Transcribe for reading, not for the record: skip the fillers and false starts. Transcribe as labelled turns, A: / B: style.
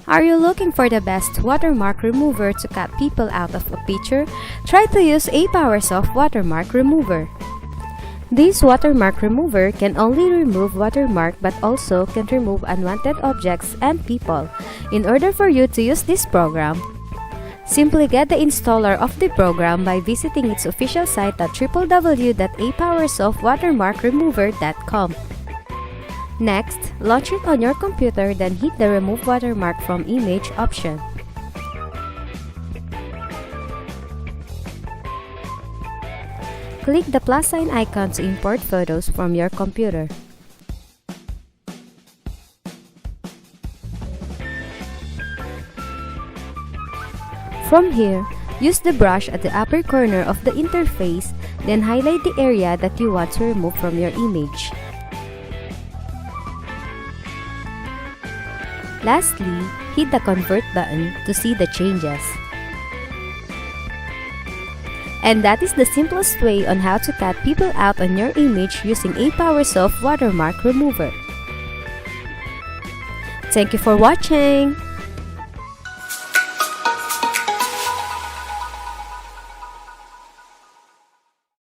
A: Are you looking for the best watermark remover to cut people out of a picture? Try to use APowerSoft Watermark Remover. This watermark remover can only remove watermark but also can remove unwanted objects and people. In order for you to use this program, simply get the installer of the program by visiting its official site at www.apowersoftwatermarkremover.com. Next, launch it on your computer, then hit the Remove Watermark from Image option. Click the plus sign icon to import photos from your computer. From here, use the brush at the upper corner of the interface, then highlight the area that you want to remove from your image. Lastly, hit the Convert button to see the changes. And that is the simplest way on how to cut people out on your image using APowerSoft Watermark Remover. Thank you for watching!